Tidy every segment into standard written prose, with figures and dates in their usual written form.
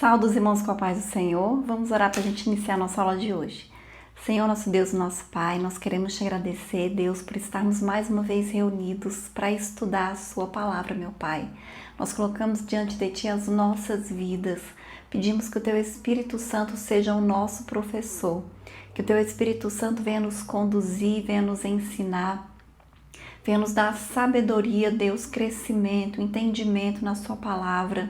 Saudos irmãos com a paz do Senhor. Vamos orar para a gente iniciar a nossa aula de hoje. Senhor, nosso Deus, nosso Pai, nós queremos te agradecer, Deus, por estarmos mais uma vez reunidos para estudar a sua palavra, meu Pai. Nós colocamos diante de Ti as nossas vidas. Pedimos que o Teu Espírito Santo seja o nosso professor. Que o Teu Espírito Santo venha nos conduzir, venha nos ensinar. Venha nos dar sabedoria, Deus, crescimento, entendimento na sua palavra.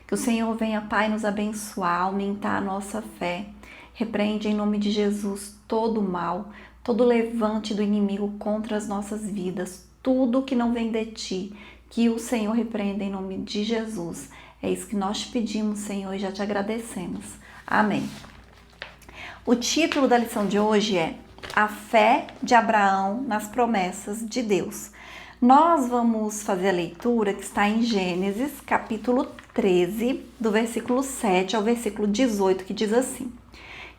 Que o Senhor venha, Pai, nos abençoar, aumentar a nossa fé. Repreende em nome de Jesus todo o mal, todo levante do inimigo contra as nossas vidas, tudo que não vem de Ti, que o Senhor repreenda em nome de Jesus. É isso que nós te pedimos, Senhor, e já te agradecemos. Amém. O título da lição de hoje é A Fé de Abraão nas Promessas de Deus. Nós vamos fazer a leitura que está em Gênesis, capítulo 13, do versículo 7 ao versículo 18, que diz assim: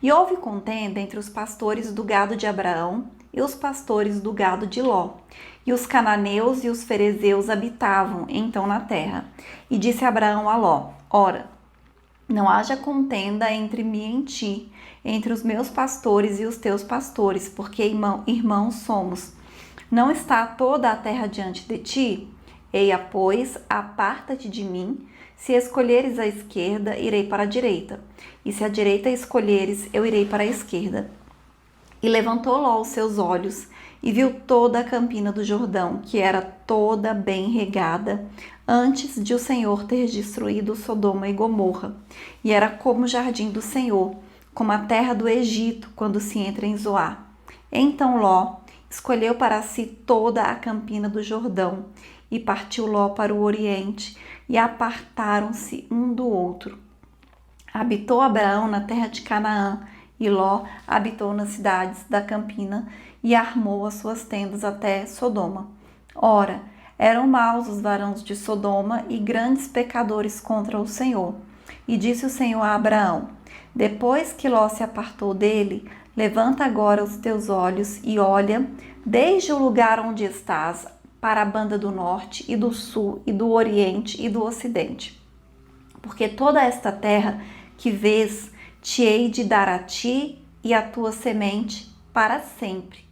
E houve contenda entre os pastores do gado de Abraão e os pastores do gado de Ló. E os cananeus e os ferezeus habitavam então na terra. E disse Abraão a Ló: Ora, não haja contenda entre mim e ti, entre os meus pastores e os teus pastores, porque irmãos somos. Não está toda a terra diante de ti? Eia, pois, aparta-te de mim. Se escolheres a esquerda, irei para a direita. E se a direita escolheres, eu irei para a esquerda. E levantou Ló os seus olhos e viu toda a campina do Jordão, que era toda bem regada, antes de o Senhor ter destruído Sodoma e Gomorra. E era como o jardim do Senhor, como a terra do Egito, quando se entra em Zoar. Então Ló escolheu para si toda a campina do Jordão, e partiu Ló para o oriente, e apartaram-se um do outro. Habitou Abraão na terra de Canaã, e Ló habitou nas cidades da campina, e armou as suas tendas até Sodoma. Ora, eram maus os varões de Sodoma, e grandes pecadores contra o Senhor. E disse o Senhor a Abraão: Depois que Ló se apartou dele, levanta agora os teus olhos e olha, desde o lugar onde estás, para a banda do norte e do sul e do oriente e do ocidente. Porque toda esta terra que vês, te hei de dar a ti e a tua semente para sempre.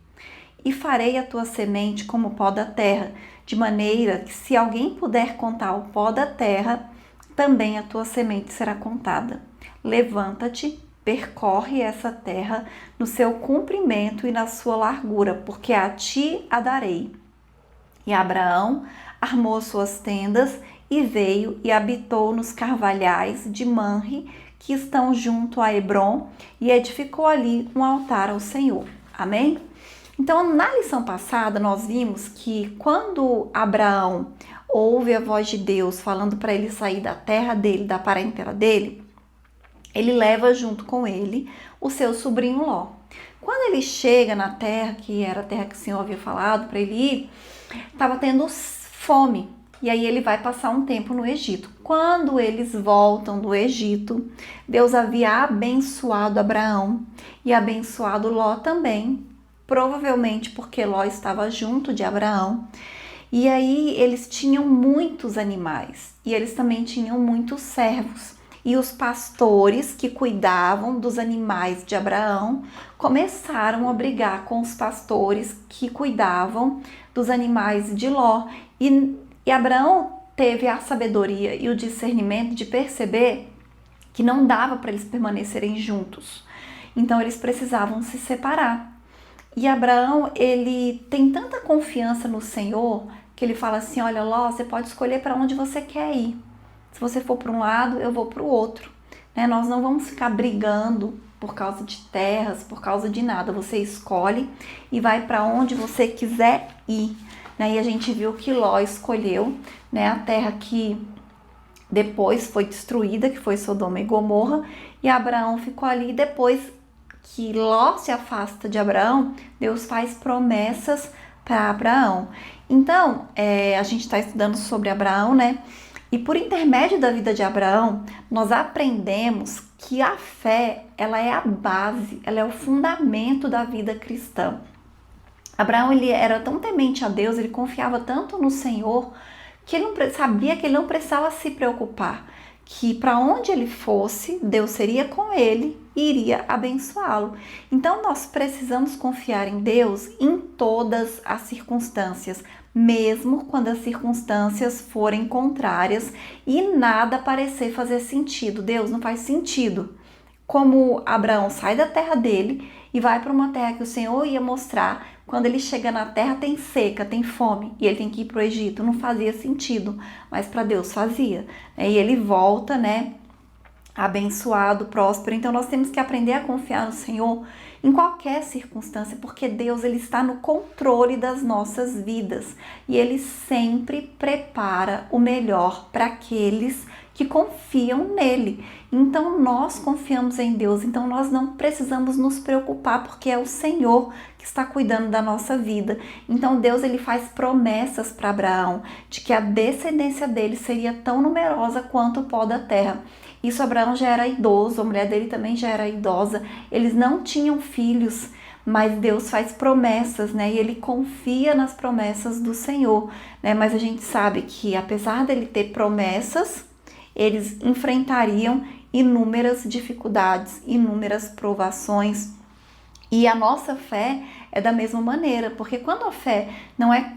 E farei a tua semente como o pó da terra, de maneira que se alguém puder contar o pó da terra, também a tua semente será contada. Levanta-te, percorre essa terra no seu comprimento e na sua largura, porque a ti a darei. E Abraão armou suas tendas e veio e habitou nos carvalhais de Manre, que estão junto a Hebrom, e edificou ali um altar ao Senhor. Amém? Então, na lição passada, nós vimos que quando Abraão ouve a voz de Deus falando para ele sair da terra dele, da parentela dele, ele leva junto com ele o seu sobrinho Ló. Quando ele chega na terra, que era a terra que o Senhor havia falado para ele ir, estava tendo fome. E aí ele vai passar um tempo no Egito. Quando eles voltam do Egito, Deus havia abençoado Abraão e abençoado Ló também, provavelmente porque Ló estava junto de Abraão. E aí eles tinham muitos animais e eles também tinham muitos servos. E os pastores que cuidavam dos animais de Abraão começaram a brigar com os pastores que cuidavam dos animais de Ló. E Abraão teve a sabedoria e o discernimento de perceber que não dava para eles permanecerem juntos. Então eles precisavam se separar. E Abraão, ele tem tanta confiança no Senhor que ele fala assim: olha, Ló, você pode escolher para onde você quer ir. Se você for para um lado, eu vou para o outro. Nós não vamos ficar brigando por causa de terras, por causa de nada. Você escolhe e vai para onde você quiser ir. E a gente viu que Ló escolheu a terra que depois foi destruída, que foi Sodoma e Gomorra, e Abraão ficou ali. Depois que Ló se afasta de Abraão, Deus faz promessas para Abraão. Então, a gente está estudando sobre Abraão, E por intermédio da vida de Abraão, nós aprendemos que a fé, ela é a base, ela é o fundamento da vida cristã. Abraão, ele era tão temente a Deus, ele confiava tanto no Senhor, que ele sabia que ele não precisava se preocupar, que para onde ele fosse, Deus seria com ele e iria abençoá-lo. Então nós precisamos confiar em Deus em todas as circunstâncias, mesmo quando as circunstâncias forem contrárias e nada parecer fazer sentido. Deus, não faz sentido. Como Abraão sai da terra dele e vai para uma terra que o Senhor ia mostrar. Quando ele chega na terra tem seca, tem fome e ele tem que ir para o Egito. Não fazia sentido, mas para Deus fazia. E ele volta, abençoado, próspero. Então nós temos que aprender a confiar no Senhor em qualquer circunstância, porque Deus ele está no controle das nossas vidas e ele sempre prepara o melhor para aqueles que confiam nele. Então nós confiamos em Deus, então nós não precisamos nos preocupar, porque é o Senhor que está cuidando da nossa vida. Então Deus ele faz promessas para Abraão de que a descendência dele seria tão numerosa quanto o pó da terra. Isso Abraão já era idoso, a mulher dele também já era idosa, eles não tinham filhos, mas Deus faz promessas, e ele confia nas promessas do Senhor, mas a gente sabe que apesar dele ter promessas, eles enfrentariam inúmeras dificuldades, inúmeras provações. E a nossa fé é da mesma maneira, porque quando a fé não é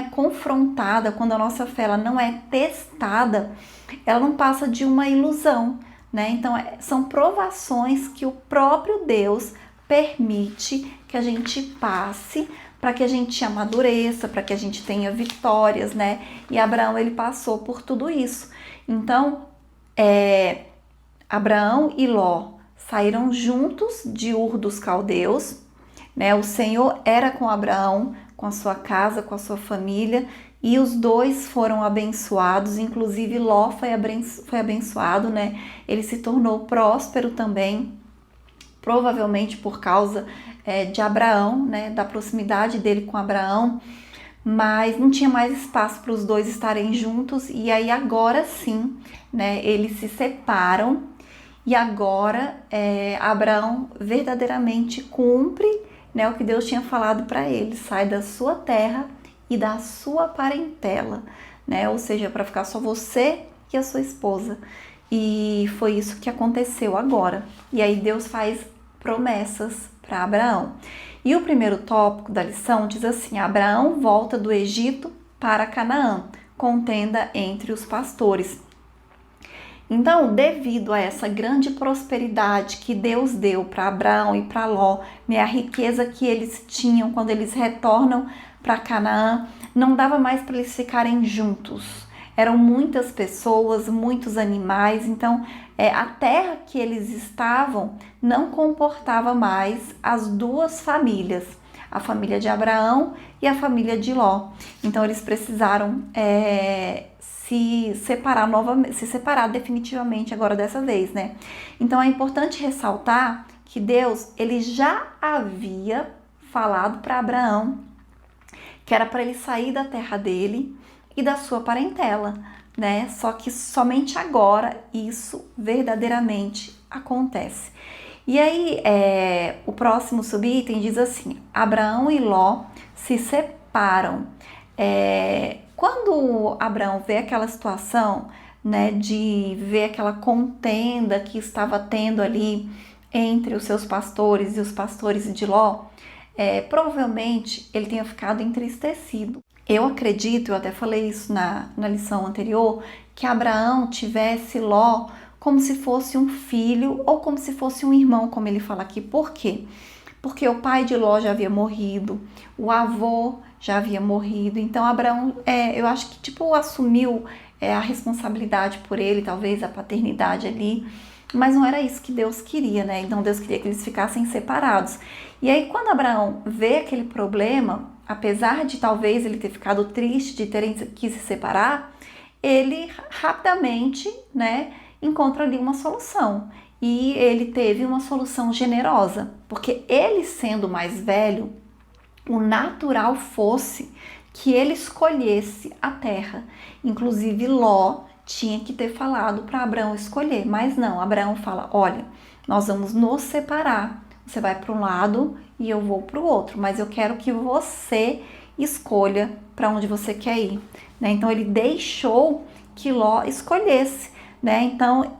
confrontada, quando a nossa fé ela não é testada, ela não passa de uma ilusão, Então, são provações que o próprio Deus permite que a gente passe para que a gente amadureça, para que a gente tenha vitórias, E Abraão, ele passou por tudo isso. Então, Abraão e Ló saíram juntos de Ur dos Caldeus, O Senhor era com Abraão, com a sua casa, com a sua família, e os dois foram abençoados, inclusive Ló foi abençoado, Ele se tornou próspero também, provavelmente por causa de Abraão, da proximidade dele com Abraão, mas não tinha mais espaço para os dois estarem juntos, e aí agora sim, eles se separam, e agora Abraão verdadeiramente cumpre, o que Deus tinha falado para ele, sai da sua terra e da sua parentela, ou seja, para ficar só você e a sua esposa. E foi isso que aconteceu agora. E aí Deus faz promessas para Abraão. E o primeiro tópico da lição diz assim: Abraão volta do Egito para Canaã, contenda entre os pastores. Então, devido a essa grande prosperidade que Deus deu para Abraão e para Ló, a riqueza que eles tinham quando eles retornam para Canaã, não dava mais para eles ficarem juntos. Eram muitas pessoas, muitos animais, então a terra que eles estavam não comportava mais as duas famílias, a família de Abraão e a família de Ló. Então eles precisaram se separar definitivamente agora dessa vez, Então é importante ressaltar que Deus ele já havia falado para Abraão que era para ele sair da terra dele e da sua parentela, Só que somente agora isso verdadeiramente acontece. E aí, o próximo subitem diz assim: Abraão e Ló se separam. Quando Abraão vê aquela situação, de ver aquela contenda que estava tendo ali entre os seus pastores e os pastores de Ló, provavelmente ele tenha ficado entristecido. Eu acredito, eu até falei isso na lição anterior, que Abraão tivesse Ló como se fosse um filho ou como se fosse um irmão, como ele fala aqui. Por quê? Porque o pai de Ló já havia morrido, o avô já havia morrido, então Abraão, eu acho que assumiu a responsabilidade por ele, talvez a paternidade ali, mas não era isso que Deus queria, Então Deus queria que eles ficassem separados. E aí quando Abraão vê aquele problema, apesar de talvez ele ter ficado triste de terem que se separar, ele rapidamente, encontra ali uma solução. E ele teve uma solução generosa, porque ele sendo mais velho, o natural fosse que ele escolhesse a terra. Inclusive Ló tinha que ter falado para Abraão escolher, mas não, Abraão fala: olha, nós vamos nos separar, você vai para um lado e eu vou para o outro, mas eu quero que você escolha para onde você quer ir, Então ele deixou que Ló escolhesse, né? Então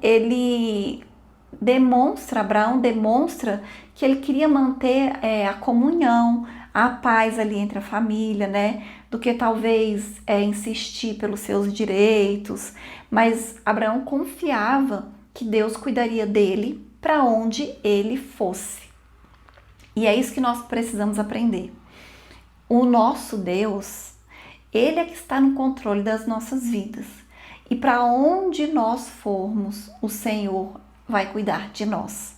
Abraão demonstra que ele queria manter a comunhão, a paz ali entre a família, né? Do que talvez insistir pelos seus direitos, mas Abraão confiava que Deus cuidaria dele para onde ele fosse. E é isso que nós precisamos aprender. O nosso Deus, ele é que está no controle das nossas vidas. E para onde nós formos, o Senhor vai cuidar de nós.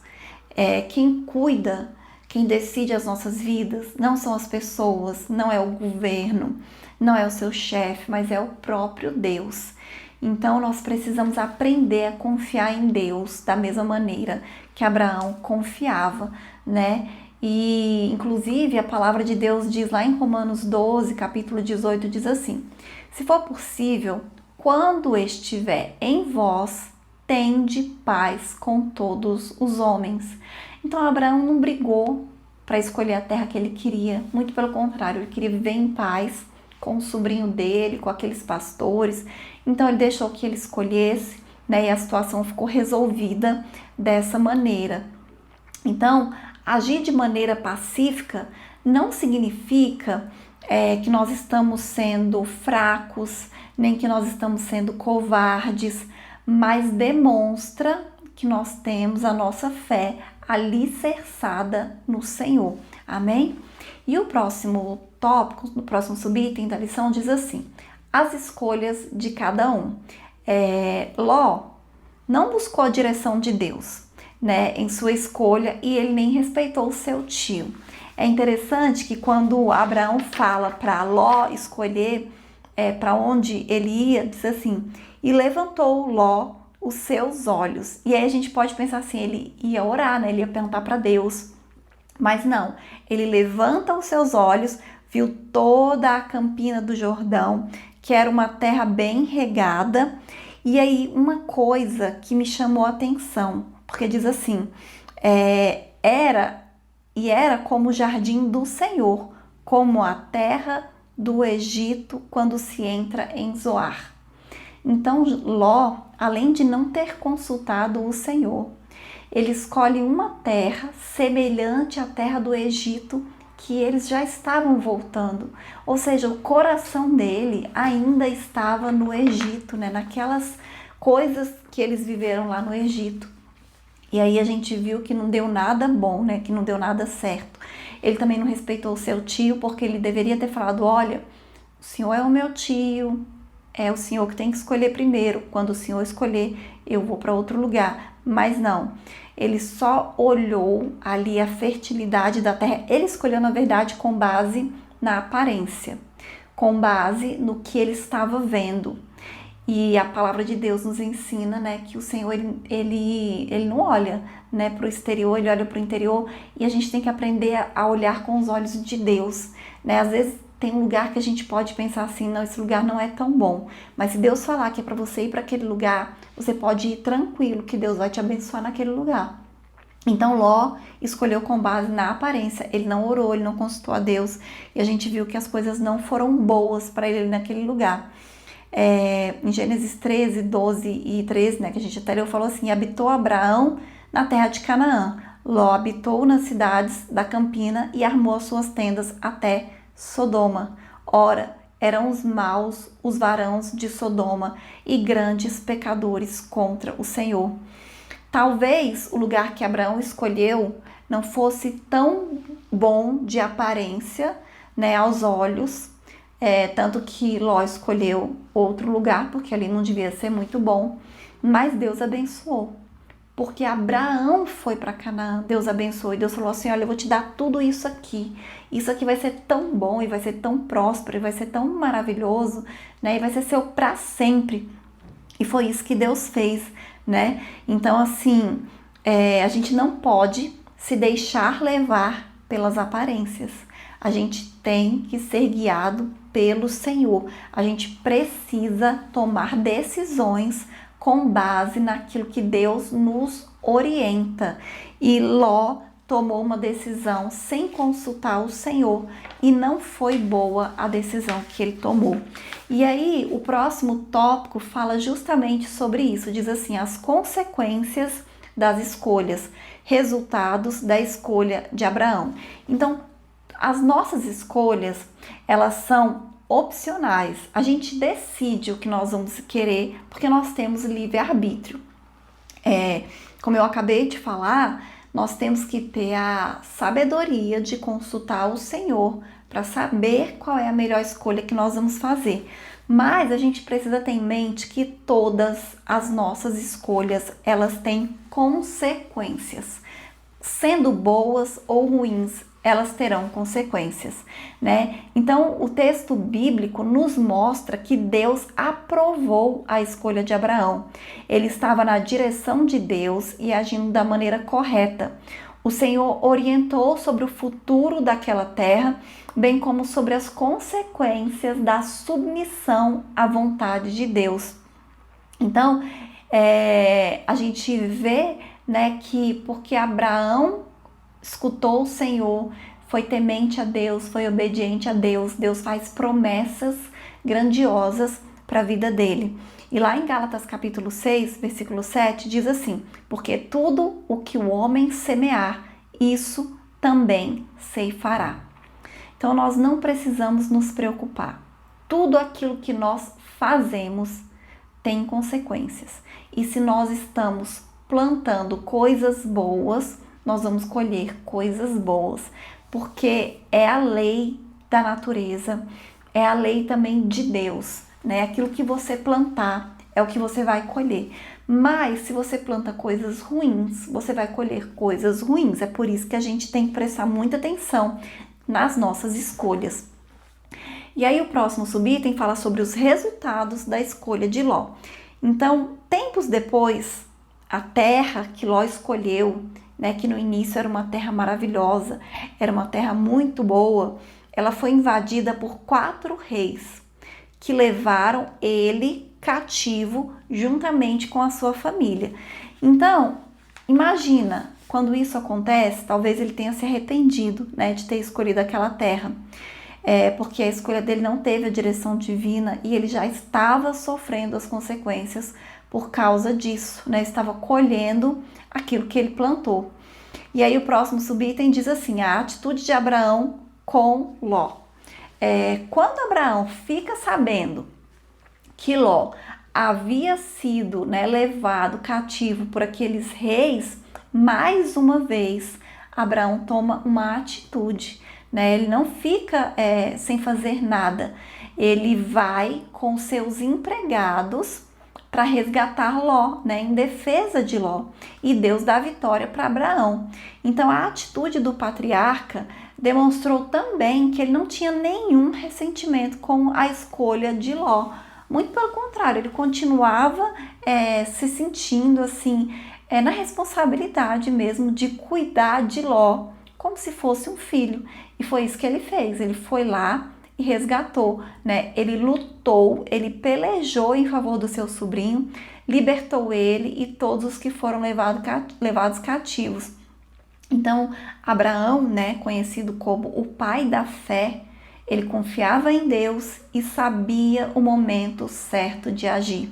Quem cuida, quem decide as nossas vidas, não são as pessoas, não é o governo, não é o seu chefe, mas é o próprio Deus. Então nós precisamos aprender a confiar em Deus da mesma maneira que Abraão confiava, né? E inclusive a palavra de Deus diz lá em Romanos 12, capítulo 18, diz assim: se for possível, quando estiver em vós, tende paz com todos os homens. Então Abraão não brigou para escolher a terra que ele queria, muito pelo contrário, ele queria viver em paz com o sobrinho dele, com aqueles pastores. Então ele deixou que ele escolhesse, né? E a situação ficou resolvida dessa maneira. Então, agir de maneira pacífica não significa que nós estamos sendo fracos, nem que nós estamos sendo covardes, mas demonstra que nós temos a nossa fé alicerçada no Senhor. Amém? E o próximo tópico, no próximo subitem da lição, diz assim: as escolhas de cada um. Ló não buscou a direção de Deus, né, em sua escolha, e ele nem respeitou o seu tio. É interessante que quando Abraão fala para Ló escolher para onde ele ia, diz assim: e levantou Ló os seus olhos. E aí a gente pode pensar assim, ele ia orar, né? Ele ia perguntar para Deus. Mas não, ele levanta os seus olhos, viu toda a campina do Jordão, que era uma terra bem regada. E aí uma coisa que me chamou a atenção, porque diz assim, era como o jardim do Senhor, como a terra do Egito quando se entra em Zoar. Então Ló, além de não ter consultado o Senhor, ele escolhe uma terra semelhante à terra do Egito, que eles já estavam voltando. Ou seja, o coração dele ainda estava no Egito, né? Naquelas coisas que eles viveram lá no Egito. E aí a gente viu que não deu nada bom, né? Que não deu nada certo. Ele também não respeitou o seu tio, porque ele deveria ter falado: olha, o senhor é o meu tio, é o senhor que tem que escolher primeiro. Quando o senhor escolher, eu vou para outro lugar. Mas não, ele só olhou ali a fertilidade da terra. Ele escolheu, na verdade, com base na aparência, com base no que ele estava vendo. E a palavra de Deus nos ensina, né, que o Senhor, ele não olha, né, para o exterior, ele olha para o interior. E a gente tem que aprender a olhar com os olhos de Deus, né? Às vezes tem um lugar que a gente pode pensar assim: não, esse lugar não é tão bom. Mas se Deus falar que é para você ir para aquele lugar, você pode ir tranquilo, que Deus vai te abençoar naquele lugar. Então Ló escolheu com base na aparência. Ele não orou, ele não consultou a Deus. E a gente viu que as coisas não foram boas para ele naquele lugar. Em Gênesis 13, 12 e 13, né, que a gente até leu, falou assim: habitou Abraão na terra de Canaã. Ló habitou nas cidades da campina e armou as suas tendas até Sodoma. Ora, eram os maus os varãos de Sodoma e grandes pecadores contra o Senhor. Talvez o lugar que Abraão escolheu não fosse tão bom de aparência, né, aos olhos, tanto que Ló escolheu outro lugar, porque ali não devia ser muito bom, mas Deus abençoou. Porque Abraão foi para Canaã, Deus abençoou, e Deus falou assim: olha, eu vou te dar tudo isso aqui vai ser tão bom, e vai ser tão próspero, e vai ser tão maravilhoso, né? E vai ser seu para sempre. E foi isso que Deus fez, né? Então, assim, a gente não pode se deixar levar pelas aparências. A gente tem que ser guiado pelo Senhor. A gente precisa tomar decisões com base naquilo que Deus nos orienta. E Ló tomou uma decisão sem consultar o Senhor e não foi boa a decisão que ele tomou. E aí, o próximo tópico fala justamente sobre isso. Diz assim, as consequências das escolhas, resultados da escolha de Abraão. Então, as nossas escolhas, elas são opcionais. A gente decide o que nós vamos querer porque nós temos livre-arbítrio. Como eu acabei de falar, nós temos que ter a sabedoria de consultar o Senhor para saber qual é a melhor escolha que nós vamos fazer. Mas a gente precisa ter em mente que todas as nossas escolhas, elas têm consequências. Sendo boas ou ruins, elas terão consequências, né? Então, o texto bíblico nos mostra que Deus aprovou a escolha de Abraão. Ele estava na direção de Deus e agindo da maneira correta. O Senhor orientou sobre o futuro daquela terra, bem como sobre as consequências da submissão à vontade de Deus. Então, a gente vê, né, que porque Abraão escutou o Senhor, foi temente a Deus, foi obediente a Deus, Deus faz promessas grandiosas para a vida dele. E lá em Gálatas capítulo 6, versículo 7, diz assim, porque tudo o que o homem semear, isso também ceifará. Então nós não precisamos nos preocupar. Tudo aquilo que nós fazemos tem consequências. E se nós estamos plantando coisas boas, nós vamos colher coisas boas, porque é a lei da natureza, é a lei também de Deus, né? Aquilo que você plantar é o que você vai colher. Mas se você planta coisas ruins, você vai colher coisas ruins. É por isso que a gente tem que prestar muita atenção nas nossas escolhas. E aí o próximo subitem fala sobre os resultados da escolha de Ló. Então, tempos depois, a terra que Ló escolheu, né, que no início era uma terra maravilhosa, era uma terra muito boa, ela foi invadida por 4 reis que levaram ele cativo juntamente com a sua família. Então, imagina, quando isso acontece, talvez ele tenha se arrependido, né, de ter escolhido aquela terra, porque a escolha dele não teve a direção divina e ele já estava sofrendo as consequências por causa disso, né, estava colhendo aquilo que ele plantou. E aí o próximo subitem diz assim, a atitude de Abraão com Ló. Quando Abraão fica sabendo que Ló havia sido, né, levado cativo por aqueles reis, mais uma vez Abraão toma uma atitude, né? Ele não fica sem fazer nada, ele vai com seus empregados para resgatar Ló, né, em defesa de Ló, e Deus dá vitória para Abraão. Então a atitude do patriarca demonstrou também que ele não tinha nenhum ressentimento com a escolha de Ló. Muito pelo contrário, ele continuava se sentindo assim, na responsabilidade mesmo de cuidar de Ló, como se fosse um filho. E foi isso que ele fez, ele foi lá e resgatou, né? Ele lutou, ele pelejou em favor do seu sobrinho, libertou ele e todos os que foram levados cativos. Então, Abraão, né, conhecido como o pai da fé, ele confiava em Deus e sabia o momento certo de agir,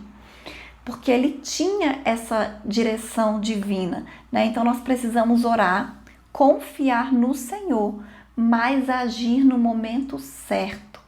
porque ele tinha essa direção divina, né? Então, nós precisamos orar, confiar no Senhor, mas agir no momento certo.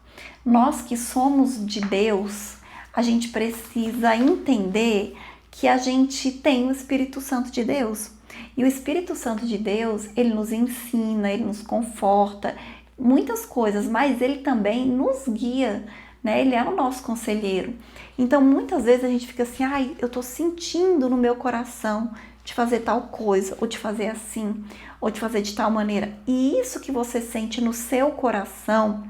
Nós que somos de Deus, a gente precisa entender que a gente tem o Espírito Santo de Deus. E o Espírito Santo de Deus, ele nos ensina, ele nos conforta, muitas coisas, mas ele também nos guia, né? Ele é o nosso conselheiro. Então, muitas vezes a gente fica assim, ai, eu tô sentindo no meu coração de fazer tal coisa, ou de fazer assim, ou de fazer de tal maneira. E isso que você sente no seu coração,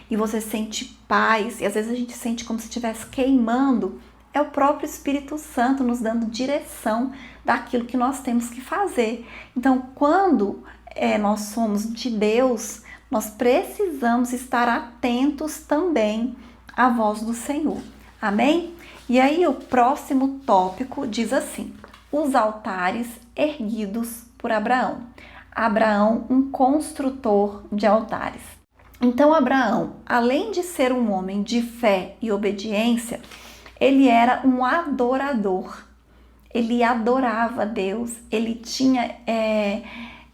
e você sente paz, e às vezes a gente sente como se estivesse queimando, é o próprio Espírito Santo nos dando direção daquilo que nós temos que fazer. Então, quando nós somos de Deus, nós precisamos estar atentos também à voz do Senhor. Amém? E aí o próximo tópico diz assim, os altares erguidos por Abraão. Abraão um construtor de altares. Então Abraão, além de ser um homem de fé e obediência, ele era um adorador. Ele adorava Deus, ele tinha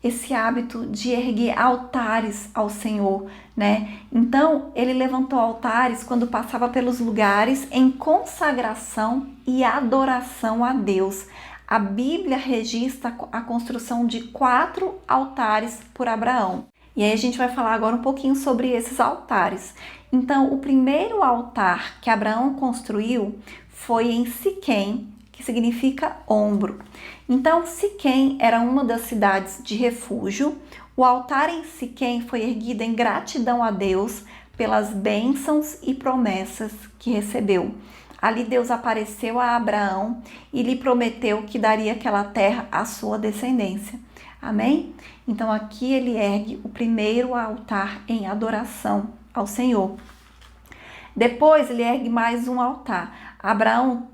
esse hábito de erguer altares ao Senhor, né? Então, ele levantou altares quando passava pelos lugares em consagração e adoração a Deus. A Bíblia registra a construção de 4 altares por Abraão. E aí a gente vai falar agora um pouquinho sobre esses altares. Então, o primeiro altar que Abraão construiu foi em Siquém, que significa ombro. Então, Siquém era uma das cidades de refúgio. O altar em Siquém foi erguido em gratidão a Deus pelas bênçãos e promessas que recebeu. Ali Deus apareceu a Abraão e lhe prometeu que daria aquela terra à sua descendência. Amém? Então aqui ele ergue o primeiro altar em adoração ao Senhor. Depois ele ergue mais um altar. Abraão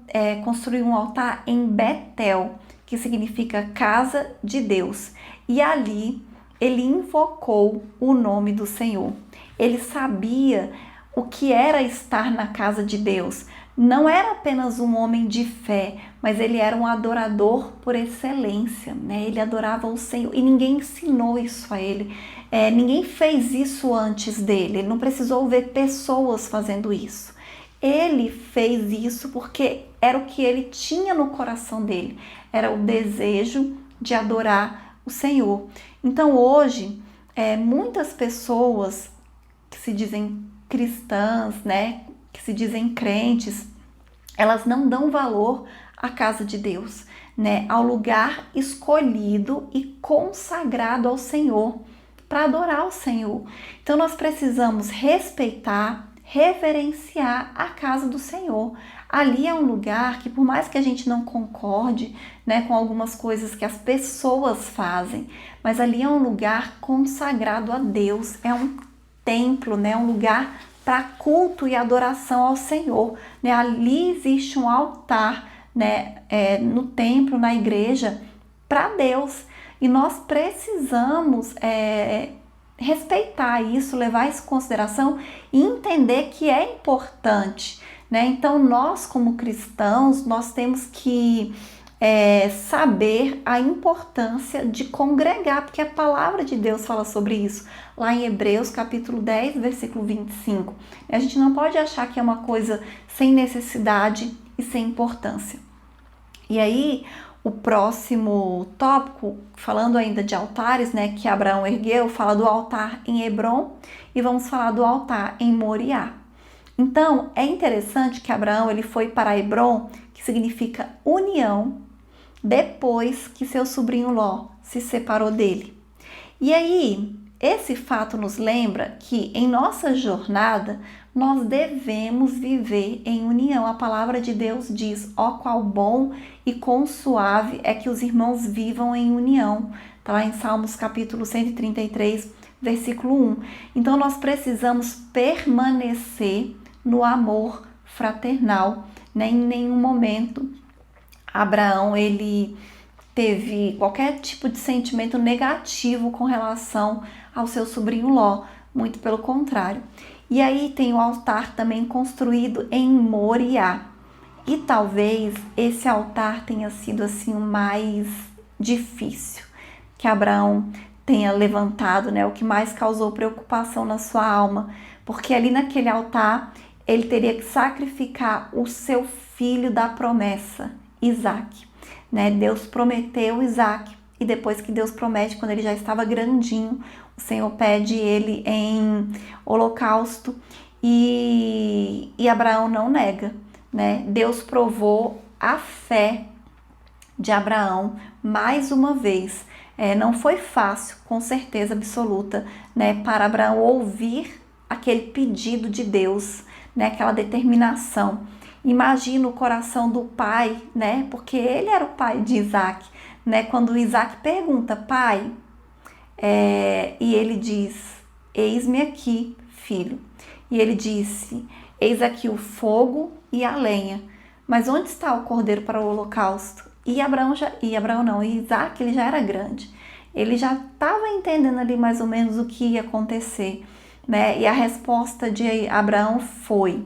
construiu um altar em Betel, que significa casa de Deus. E ali ele invocou o nome do Senhor. Ele sabia o que era estar na casa de Deus. Não era apenas um homem de fé, mas ele era um adorador por excelência, né? Ele adorava o Senhor e ninguém ensinou isso a ele. Ninguém fez isso antes dele. Ele não precisou ver pessoas fazendo isso. Ele fez isso porque era o que ele tinha no coração dele. Era o desejo de adorar o Senhor. Então hoje, muitas pessoas que se dizem cristãs, né, que se dizem crentes, elas não dão valor à casa de Deus, né, ao lugar escolhido e consagrado ao Senhor, para adorar o Senhor. Então nós precisamos respeitar, reverenciar a casa do Senhor. Ali é um lugar que, por mais que a gente não concorde, né, com algumas coisas que as pessoas fazem, mas ali é um lugar consagrado a Deus, é um templo, né, um lugar para culto e adoração ao Senhor, né? Ali existe um altar, né, no templo, na igreja, para Deus. E nós precisamos respeitar isso, levar isso em consideração e entender que é importante, né? Então nós, como cristãos, nós temos que saber a importância de congregar, porque a palavra de Deus fala sobre isso, lá em Hebreus capítulo 10, versículo 25. A gente não pode achar que é uma coisa sem necessidade e sem importância. E aí, o próximo tópico, falando ainda de altares, né, que Abraão ergueu, fala do altar em Hebrom e vamos falar do altar em Moriá. Então, é interessante que Abraão ele foi para Hebrom, que significa união, depois que seu sobrinho Ló se separou dele. E aí, esse fato nos lembra que em nossa jornada nós devemos viver em união. A palavra de Deus diz: ó, qual bom e quão suave é que os irmãos vivam em união. Está lá em Salmos capítulo 133, versículo 1. Então nós precisamos permanecer no amor fraternal, né? Em nenhum momento Abraão ele teve qualquer tipo de sentimento negativo com relação ao seu sobrinho Ló, muito pelo contrário. E aí tem o altar também construído em Moriá. E talvez esse altar tenha sido assim o mais difícil que Abraão tenha levantado, né? O que mais causou preocupação na sua alma, porque ali naquele altar ele teria que sacrificar o seu filho da promessa, Isaque, né? Deus prometeu Isaque e depois que Deus promete, quando ele já estava grandinho, o Senhor pede ele em holocausto e Abraão não nega, né? Deus provou a fé de Abraão mais uma vez. Não foi fácil, com certeza absoluta, né, para Abraão ouvir aquele pedido de Deus, né, aquela determinação. Imagina o coração do pai, né? Porque ele era o pai de Isaque, né? Quando Isaque pergunta, pai, e ele diz, eis-me aqui, filho. E ele disse, eis aqui o fogo e a lenha. Mas onde está o cordeiro para o holocausto? E Isaque ele já era grande. ele já estava entendendo ali mais ou menos o que ia acontecer, né? E a resposta de Abraão foi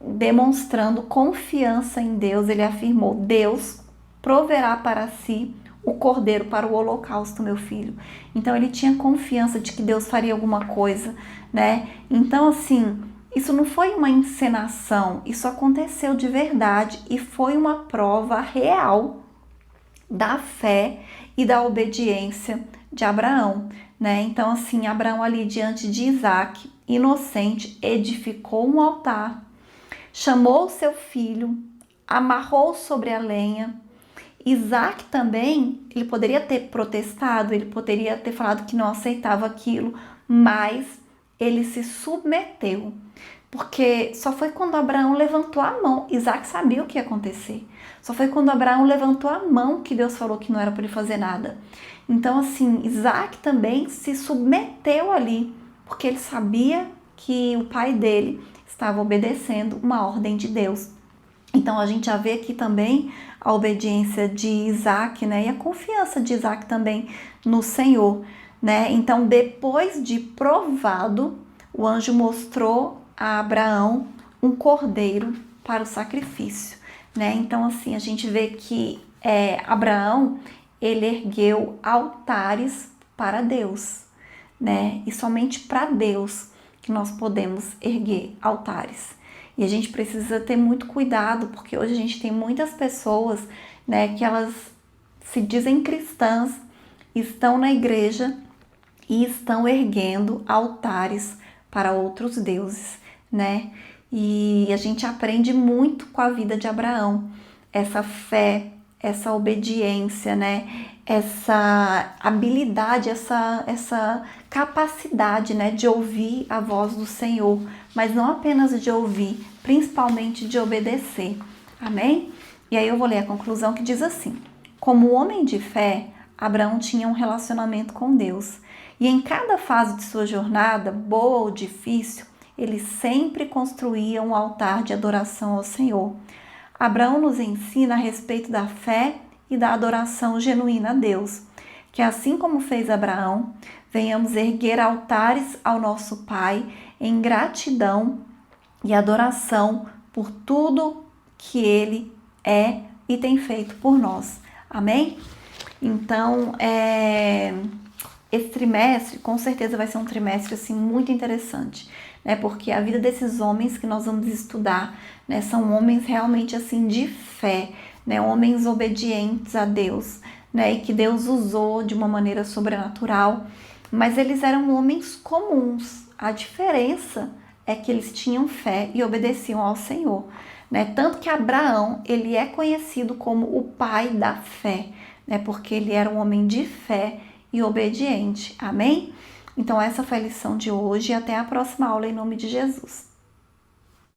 demonstrando confiança em Deus. Ele afirmou: Deus proverá para si o cordeiro para o holocausto, meu filho. Então ele tinha confiança de que Deus faria alguma coisa, né? Então assim, isso não foi uma encenação, isso aconteceu de verdade e foi uma prova real da fé e da obediência de Abraão, né? Então assim, Abraão ali diante de Isaac, inocente, edificou um altar, chamou seu filho, amarrou sobre a lenha. Isaac também, ele poderia ter protestado, ele poderia ter falado que não aceitava aquilo, mas ele se submeteu, porque só foi quando Abraão levantou a mão. Isaac sabia o que ia acontecer. Só foi quando Abraão levantou a mão que Deus falou que não era para ele fazer nada. Então assim, Isaac também se submeteu ali, porque ele sabia que o pai dele estava obedecendo uma ordem de Deus. Então a gente já vê aqui também a obediência de Isaac, né? E a confiança de Isaac também no Senhor, né? Então depois de provado, o anjo mostrou a Abraão um cordeiro para o sacrifício, né? Então assim, a gente vê que Abraão, ele ergueu altares para Deus, né? E somente para Deus que nós podemos erguer altares. E a gente precisa ter muito cuidado, porque hoje a gente tem muitas pessoas, né, que elas se dizem cristãs, estão na igreja e estão erguendo altares para outros deuses, né? E a gente aprende muito com a vida de Abraão, essa fé, essa obediência, né? Essa habilidade, essa capacidade, né, de ouvir a voz do Senhor, mas não apenas de ouvir, principalmente de obedecer. Amém? E aí eu vou ler a conclusão que diz assim: como homem de fé, Abraão tinha um relacionamento com Deus, e em cada fase de sua jornada, boa ou difícil, ele sempre construía um altar de adoração ao Senhor. Abraão nos ensina a respeito da fé e da adoração genuína a Deus, que assim como fez Abraão, venhamos erguer altares ao nosso Pai em gratidão e adoração por tudo que Ele é e tem feito por nós. Amém? Então, esse trimestre com certeza vai ser um trimestre assim muito interessante, né? Porque a vida desses homens que nós vamos estudar, né, são homens realmente assim de fé, né? Homens obedientes a Deus, né? E que Deus usou de uma maneira sobrenatural, mas eles eram homens comuns. A diferença é que eles tinham fé e obedeciam ao Senhor, né? Tanto que Abraão, ele é conhecido como o pai da fé, né? Porque ele era um homem de fé e obediente. Amém? Então essa foi a lição de hoje e até a próxima aula em nome de Jesus.